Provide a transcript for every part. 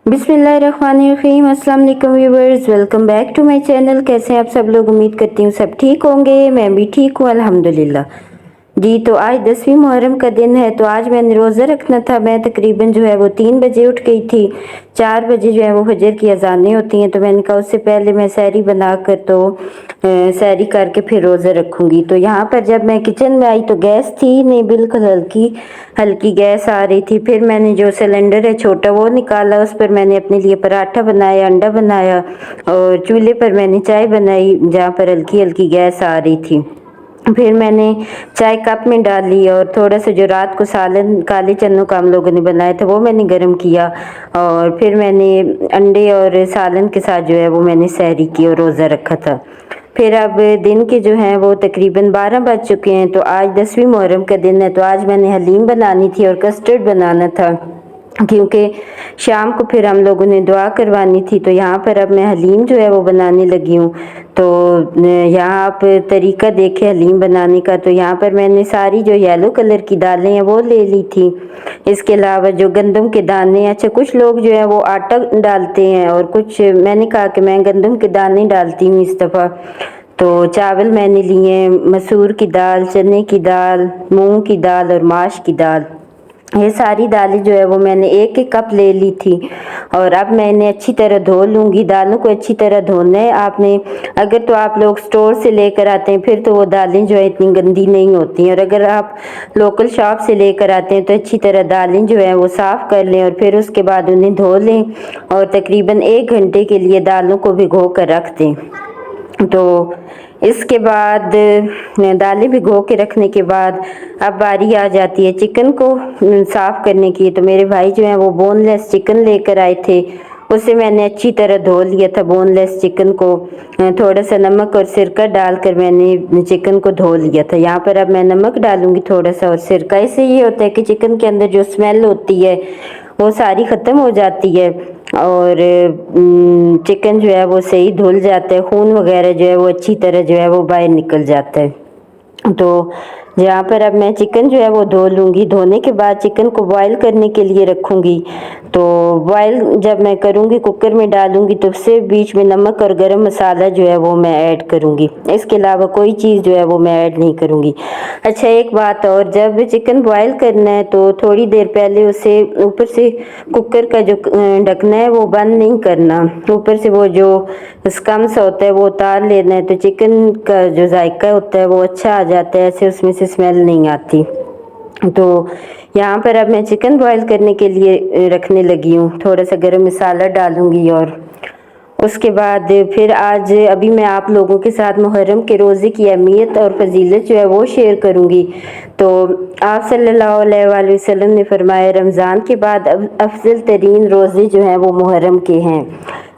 बिस्मिल्लाहिर्रहमानिर्रहीम। अस्सलाम वालेकुम viewers, welcome back to my channel. कैसे हैं आप सब लोग? उम्मीद करती हूँ सब ठीक होंगे। मैं भी ठीक हूँ अल्हम्दुलिल्लाह जी। तो आज 10वीं मुहर्रम का दिन है, तो आज मैंने रोज़ा रखना था। मैं तकरीबन जो है वो 3 बजे उठ गई थी। 4 बजे जो है वो फजर की अजानें होती हैं, तो मैंने कहा उससे पहले मैं सहरी बना कर तो सहरी करके फिर रोज़ा रखूँगी। तो यहाँ पर जब मैं किचन में आई तो गैस थी नहीं, बिल्कुल हल्की हल्की गैस आ रही थी। फिर मैंने जो सिलेंडर है छोटा वो निकाला, उस पर मैंने अपने लिए पराठा बनाया, अंडा बनाया और चूल्हे पर मैंने चाय बनाई जहाँ पर हल्की हल्की गैस आ रही थी। फिर मैंने चाय कप में डाली और थोड़ा सा जो रात को सालन काले चनों का हम लोगों ने बनाया था वो मैंने गर्म किया और फिर मैंने अंडे और सालन के साथ जो है वो मैंने सहरी की और रोज़ा रखा था। फिर अब दिन के जो हैं वो तकरीबन 12 बज चुके हैं। तो आज 10वीं मुहर्रम का दिन है, तो आज मैंने हलीम बनानी थी और कस्टर्ड बनाना था, क्योंकि शाम को फिर हम लोगों ने दुआ करवानी थी। तो यहाँ पर अब मैं हलीम जो है वो बनाने लगी हूँ। तो यहाँ आप तरीका देखें हलीम बनाने का। तो यहाँ पर मैंने सारी जो येलो कलर की दालें हैं वो ले ली थी। इसके अलावा जो गंदम के दाने, अच्छा कुछ लोग जो है वो आटा डालते हैं और कुछ, मैंने कहा कि मैं गंदम के दाने डालती हूँ इस दफ़ा। तो चावल मैंने लिए मसूर की दाल, चने की दाल, मूंग की दाल और माश की दाल। ये सारी दालें जो है वो मैंने एक एक कप ले ली थी और अब मैं इन्हें अच्छी तरह धो लूँगी। दालों को अच्छी तरह धोना है आपने। अगर तो आप लोग स्टोर से लेकर आते हैं फिर तो वो दालें जो है इतनी गंदी नहीं होती हैं, और अगर आप लोकल शॉप से लेकर आते हैं तो अच्छी तरह दालें जो है वो साफ़ कर लें और फिर उसके बाद उन्हें धो लें और तकरीबन 1 घंटे के लिए दालों को भिगो कर रख दें। तो इसके बाद दालें भिगो के रखने के बाद अब बारी आ जाती है चिकन को साफ़ करने की। तो मेरे भाई जो हैं वो बोनलेस चिकन लेकर आए थे, उसे मैंने अच्छी तरह धो लिया था बोनलेस चिकन को। थोड़ा सा नमक और सिरका डालकर मैंने चिकन को धो लिया था। यहाँ पर अब मैं नमक डालूंगी थोड़ा सा और सिरका। इससे ये होता है कि चिकन के अंदर जो स्मेल होती है वो सारी ख़त्म हो जाती है और चिकन जो है वो सही धुल जाता है, खून वगैरह जो है वो अच्छी तरह जो है वो बाहर निकल जाता है। तो यहाँ पर अब मैं चिकन जो है वो धो लूँगी। धोने के बाद चिकन को बॉईल करने के लिए रखूँगी। तो बॉईल जब मैं करूँगी कुकर में डालूँगी तो उससे बीच में नमक और गरम मसाला जो है वो मैं ऐड करूँगी। इसके अलावा कोई चीज़ जो है वो मैं ऐड नहीं करूँगी। अच्छा एक बात और, जब चिकन बॉईल करना है तो थोड़ी देर पहले उसे ऊपर से कुकर का जो ढकना है वो बंद नहीं करना, ऊपर से वो जो स्कम सा होता है वो उतार लेना है। तो चिकन का जो जायका होता है वो अच्छा आ जाता है, ऐसे उसमें से स्मेल नहीं आती। तो यहाँ पर अब मैं चिकन बॉईल करने के लिए रखने लगी हूँ। थोड़ा सा गरम मसाला डालूँगी और उसके बाद फिर आज अभी मैं आप लोगों के साथ मुहर्रम के रोज़े की अहमियत और फजीलत जो है वो शेयर करूँगी। तो आप सल्लल्लाहु अलैहि वसल्लम ने फरमाया रमज़ान के बाद अफजल तरीन रोज़े जो हैं वो मुहर्रम के हैं।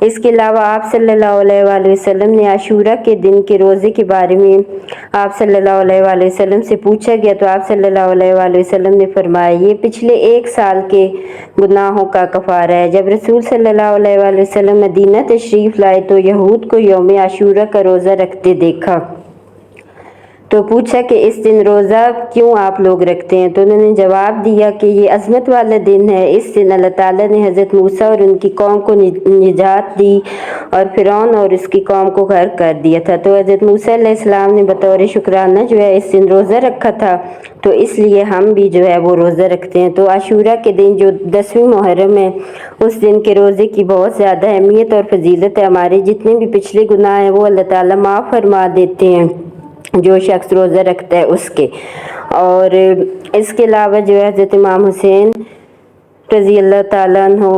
इसके अलावा आप सल्लल्लाहु अलैहि वसल्लम ने आशूरा के दिन के रोज़े के बारे में आप सल्लल्लाहु अलैहि वसल्लम से पूछा गया, तो आप सल्लल्लाहु अलैहि वसल्लम ने फरमाया ये पिछले 1 साल के गुनाहों का कफ़ारा है। जब रसूल सल्लल्लाहु अलैहि वसल्लम मदीना तशरीफ़ लाए तो यहूद को यौम आशूरा का रोज़ा रखते देखा, तो पूछा कि इस दिन रोज़ा क्यों आप लोग रखते हैं? तो उन्होंने जवाब दिया कि ये अज़मत वाला दिन है। इस दिन अल्लाह ताला ने हज़रत मूसा और उनकी कौम को निजात दी और फ़िरौन और उसकी कौम को गर्क कर दिया था। तो हज़रत मूसा अलैहिस्सलाम ने बतौर शुक्राना जो है इस दिन रोज़ा रखा था, तो इसलिए हम भी जो है वो रोज़ा रखते हैं। तो आशूरा के दिन जो 10वीं मुहर्रम है उस दिन के रोज़े की बहुत ज़्यादा अहमियत और फजीलत है। हमारे जितने भी पिछले गुनाह हैं वो अल्लाह ताला माफ़ फरमा देते हैं जो शख्स रोज़ा रखता है उसके। और इसके अलावा जो है हज़रत इमाम हुसैन रज़ी अल्लाह ताला अन्हु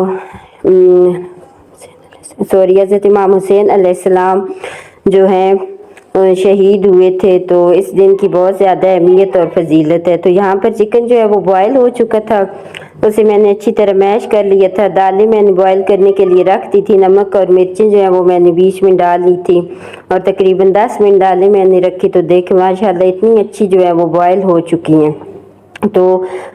हज़रत इमाम हुसैन अलैहिस्सलाम जो हैं शहीद हुए थे, तो इस दिन की बहुत ज़्यादा अहमियत और फजीलत है। तो यहाँ पर चिकन जो है वो बॉयल हो चुका था, उसे मैंने अच्छी तरह मैश कर लिया था। दालें मैंने बॉईल करने के लिए रख दी थी। नमक और मिर्चें जो है वो मैंने बीच में डाल ली थी और तकरीबन 10 मिनट दालें मैंने रखी। तो देखें माशाल्लाह इतनी अच्छी जो है वो बॉयल हो चुकी हैं। तो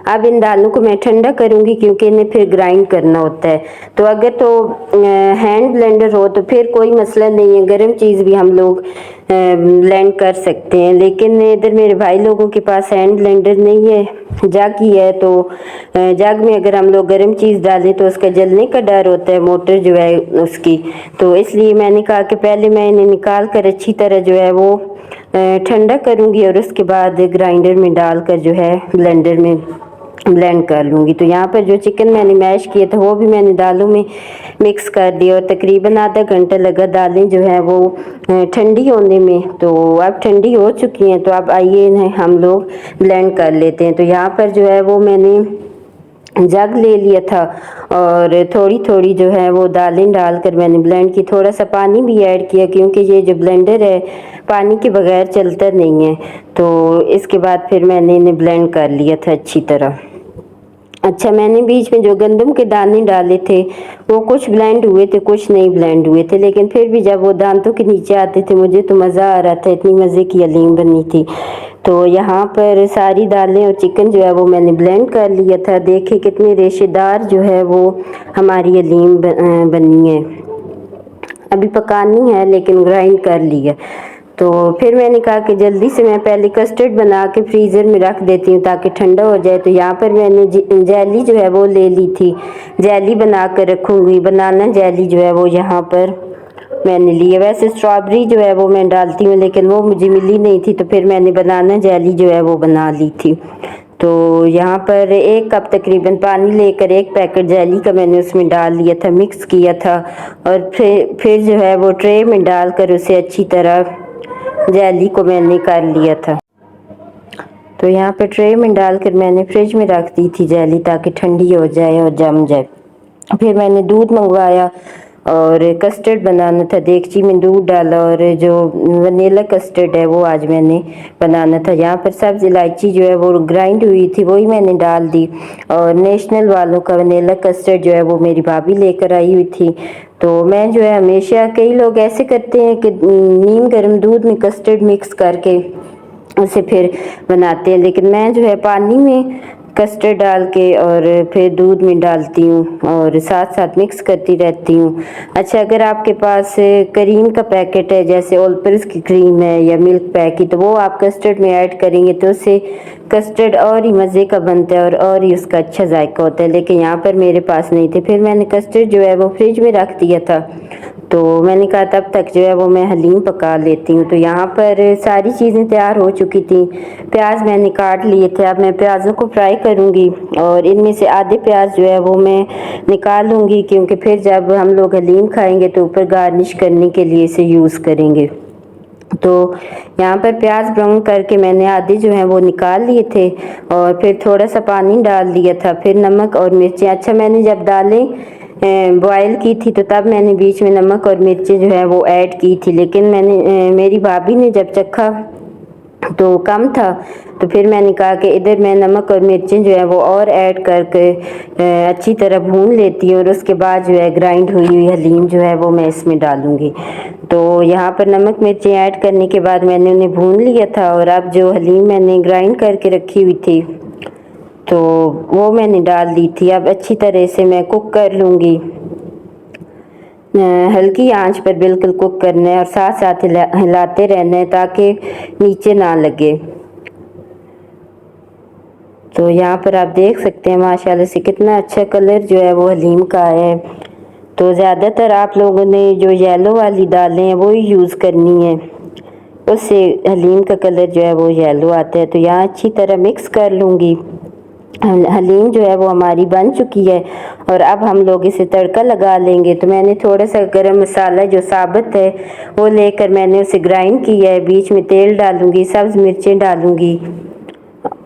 अब इन दालों को मैं ठंडा करूँगी क्योंकि इन्हें फिर ग्राइंड करना होता है। तो अगर तो हैंड ब्लेंडर हो तो फिर कोई मसला नहीं है, गर्म चीज़ भी हम लोग ब्लेंड कर सकते हैं। लेकिन इधर मेरे भाई लोगों के पास हैंड ब्लेंडर नहीं है, जग ही है। तो जग में अगर हम लोग गर्म चीज़ डालें तो उसका जलने का डर होता है, मोटर जो है उसकी। तो इसलिए मैंने कहा कि पहले मैं इन्हें निकाल कर अच्छी तरह जो है वो ठंडा करूँगी और उसके बाद ग्राइंडर में डालकर जो है ब्लेंडर में ब्लेंड कर लूँगी। तो यहाँ पर जो चिकन मैंने मैश किया था वो भी मैंने दालों में मिक्स कर दिया और तकरीबन आधा घंटा लगा दालें जो है वो ठंडी होने में। तो अब ठंडी हो चुकी हैं, तो अब आइए इन्हें हम लोग ब्लेंड कर लेते हैं। तो यहाँ पर जो है वो मैंने जग ले लिया था और थोड़ी थोड़ी जो है वो दालें डालकर मैंने ब्लेंड की। थोड़ा सा पानी भी ऐड किया क्योंकि ये जो ब्लेंडर है पानी के बगैर चलता नहीं है। तो इसके बाद फिर मैंने इन्हें ब्लेंड कर लिया था अच्छी तरह। अच्छा, मैंने बीच में जो गंदम के दाने डाले थे वो कुछ ब्लेंड हुए थे, कुछ नहीं ब्लेंड हुए थे, लेकिन फिर भी जब वो दांतों के नीचे आते थे मुझे तो मज़ा आ रहा था, इतनी मज़े की हलीम बनी थी। तो यहाँ पर सारी दालें और चिकन जो है वो मैंने ब्लेंड कर लिया था। देखिए कितनी रेशेदार जो है वो हमारी हलीम बनी है। अभी पकानी है लेकिन ग्राइंड कर ली है। तो फिर मैंने कहा कि जल्दी से मैं पहले कस्टर्ड बना के फ्रीज़र में रख देती हूँ ताकि ठंडा हो जाए। तो यहाँ पर मैंने जेली जो है वो ले ली थी, जेली बना कर रखूँगी। बनाना जेली जो है वो यहाँ पर मैंने ली है। वैसे स्ट्रॉबेरी जो है वो मैं डालती हूँ लेकिन वो मुझे मिली नहीं थी, तो फिर मैंने बनाना जेली जो है वो बना ली थी। तो यहाँ पर 1 कप तकरीबन पानी लेकर 1 पैकेट जेली का मैंने उसमें डाल लिया था, मिक्स किया था और फिर जो है वो ट्रे में डालकर उसे अच्छी तरह जेली को मैंने कर लिया था। तो यहाँ पे ट्रे में डालकर मैंने फ्रिज में रख दी थी जेली ताकि ठंडी हो जाए और जम जाए। फिर मैंने दूध मंगवाया और कस्टर्ड बनाना था, देगची में दूध डाला और जो वनीला कस्टर्ड है वो आज मैंने बनाना था। यहाँ पर सब्ज़ इलायची जो है वो ग्राइंड हुई थी वही मैंने डाल दी और नेशनल वालों का वनीला कस्टर्ड जो है वो मेरी भाभी लेकर आई हुई थी। तो मैं जो है हमेशा, कई लोग ऐसे करते हैं कि नीम गर्म दूध में कस्टर्ड मिक्स करके उसे फिर बनाते हैं, लेकिन मैं जो है पानी में कस्टर्ड डाल के और फिर दूध में डालती हूँ और साथ साथ मिक्स करती रहती हूँ। अच्छा, अगर आपके पास क्रीम का पैकेट है जैसे ऑलपर्स की क्रीम है या मिल्क पैक की, तो वो आप कस्टर्ड में ऐड करेंगे तो उससे कस्टर्ड और ही मज़े का बनता है और ही उसका अच्छा जायका होता है। लेकिन यहाँ पर मेरे पास नहीं थे, फिर मैंने कस्टर्ड जो है वो फ्रिज में रख दिया था। तो मैंने कहा तब तक जो है वो मैं हलीम पका लेती हूँ। तो यहाँ पर सारी चीज़ें तैयार हो चुकी थी। प्याज मैंने काट लिए थे, अब मैं प्याज़ों को फ्राई करूँगी और इनमें से आधे प्याज जो है वो मैं निकाल लूँगी क्योंकि फिर जब हम लोग हलीम खाएंगे तो ऊपर गार्निश करने के लिए इसे यूज़ करेंगे। तो यहाँ पर प्याज ब्राउन करके मैंने आधे जो हैं वो निकाल लिए थे और फिर थोड़ा सा पानी डाल दिया था, फिर नमक और मिर्चें। अच्छा, मैंने जब दालें बॉयल की थी तो तब मैंने बीच में नमक और मिर्चें जो है वो ऐड की थी, लेकिन मेरी भाभी ने जब चखा तो कम था, तो फिर मैंने कहा कि इधर मैं नमक और मिर्चें जो है वो और ऐड करके अच्छी तरह भून लेती हूँ और उसके बाद जो है ग्राइंड हुई हुई हलीम जो है वो मैं इसमें डालूँगी। तो यहाँ पर नमक मिर्चें ऐड करने के बाद मैंने उन्हें भून लिया था और अब जो हलीम मैंने ग्राइंड करके रखी हुई थी तो वो मैंने डाल दी थी। अब अच्छी तरह से मैं कुक कर लूँगी, हल्की आंच पर बिल्कुल कुक करना है और साथ साथ हिलाते रहना है ताकि नीचे ना लगे। तो यहाँ पर आप देख सकते हैं माशाल्लाह से कितना अच्छा कलर जो है वो हलीम का है। तो ज़्यादातर आप लोगों ने जो येलो वाली दालें हैं वो ही यूज़ करनी है, उससे हलीम का कलर जो है वो येलो आता है। तो यहाँ अच्छी तरह मिक्स कर लूँगी। हलीम जो है वो हमारी बन चुकी है और अब हम लोग इसे तड़का लगा लेंगे। तो मैंने थोड़ा सा गरम मसाला जो साबुत है वो लेकर मैंने उसे ग्राइंड किया है। बीच में तेल डालूँगी, सब्ज़ मिर्चें डालूँगी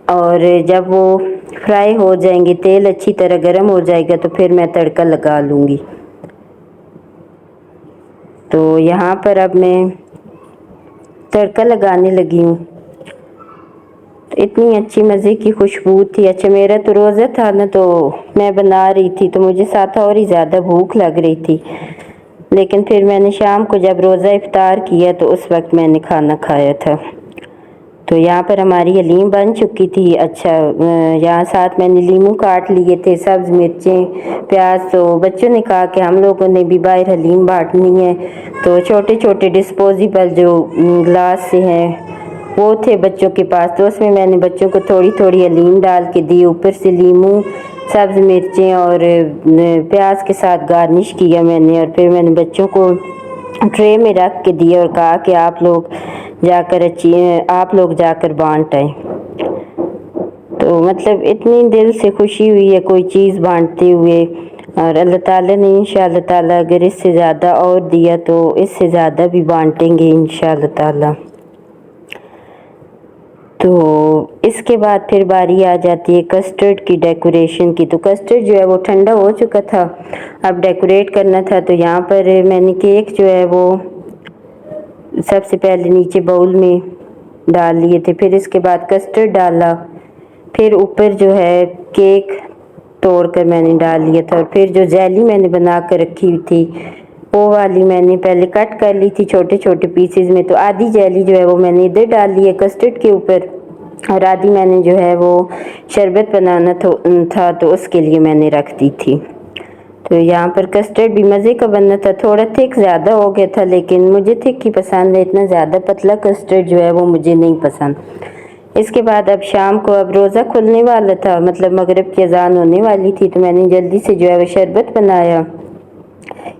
और जब वो फ्राई हो जाएंगे, तेल अच्छी तरह गर्म हो जाएगा तो फिर मैं तड़का लगा लूँगी। तो यहाँ पर अब मैं तड़का लगाने लगी हूँ। इतनी अच्छी मज़े की खुशबू थी। अच्छा, मेरा तो रोज़ा था ना, तो मैं बना रही थी तो मुझे साथ और ही ज़्यादा भूख लग रही थी, लेकिन फिर मैंने शाम को जब रोज़ा इफ्तार किया तो उस वक्त मैंने खाना खाया था। तो यहाँ पर हमारी हलीम बन चुकी थी। अच्छा, यहाँ साथ मैंने लीमू काट लिए थे, सब्ज़ मिर्चें, प्याज। तो बच्चों ने कहा कि हम लोगों ने भी बाहर हलीम बांटनी है, तो छोटे छोटे डिस्पोजेबल जो ग्लास से हैं वो थे बच्चों के पास, तो उसमें मैंने बच्चों को थोड़ी थोड़ी हलीम डाल के दी, ऊपर से लीमू, सब्ज़ मिर्चें और प्याज के साथ गार्निश किया मैंने। और फिर मैंने बच्चों को ट्रे में रख के दिया और कहा कि आप लोग जाकर बांट आए। तो मतलब इतनी दिल से खुशी हुई है कोई चीज़ बांटते हुए, और अल्लाह ताला ने इंशाअल्लाह ताला अगर इससे ज़्यादा और दिया तो इससे ज़्यादा भी बांटेंगे इंशाअल्लाह ताला। तो इसके बाद फिर बारी आ जाती है कस्टर्ड की डेकोरेशन की। तो कस्टर्ड जो है वो ठंडा हो चुका था, अब डेकोरेट करना था। तो यहाँ पर मैंने केक जो है वो सबसे पहले नीचे बाउल में डाल लिए थे, फिर इसके बाद कस्टर्ड डाला, फिर ऊपर जो है केक तोड़ कर मैंने डाल लिया था, और फिर जो जेली मैंने बना कर रखी हुई थी वो वाली मैंने पहले कट कर ली थी छोटे छोटे पीसेस में। तो आधी जेली जो है वो मैंने इधर डाल ली है कस्टर्ड के ऊपर, और आधी मैंने जो है वो शरबत बनाना था तो उसके लिए मैंने रख दी थी। तो यहाँ पर कस्टर्ड भी मज़े का बनना था, थोड़ा थिक ज़्यादा हो गया था, लेकिन मुझे थिक ही पसंद है, इतना ज़्यादा पतला कस्टर्ड जो है वो मुझे नहीं पसंद। इसके बाद अब शाम को अब रोज़ा खुलने वाला था, मतलब मगरिब की अजान होने वाली थी, तो मैंने जल्दी से जो है वो शरबत बनाया।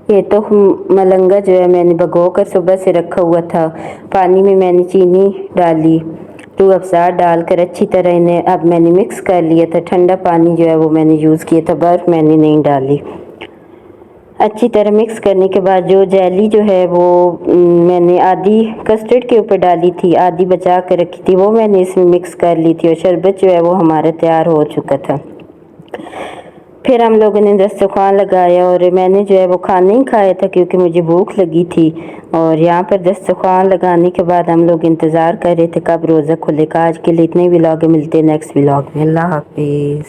ये तो मलंगा जो है मैंने भिगो कर सुबह से रखा हुआ था, पानी में मैंने चीनी डाली, रूह अफ़ज़ा डालकर अच्छी तरह इन्हें अब मैंने मिक्स कर लिया था। ठंडा पानी जो है वो मैंने यूज़ किया था, बर्फ़ मैंने नहीं डाली। अच्छी तरह मिक्स करने के बाद जो जेली जो है वो मैंने आधी कस्टर्ड के ऊपर डाली थी, आधी बचा कर रखी थी, वो मैंने इसमें मिक्स कर ली थी, और शरबत जो है वो हमारा तैयार हो चुका था। फिर हम लोगों ने दस्तरखान लगाया, और मैंने जो है वो खाना ही खाया था क्योंकि मुझे भूख लगी थी। और यहाँ पर दस्तरखान लगाने के बाद हम लोग इंतज़ार कर रहे थे कब रोज़ा खुलेगा। आज के लिए इतने व्लॉग मिलते हैं नेक्स्ट व्लॉग में। अल्लाह हाफिज़।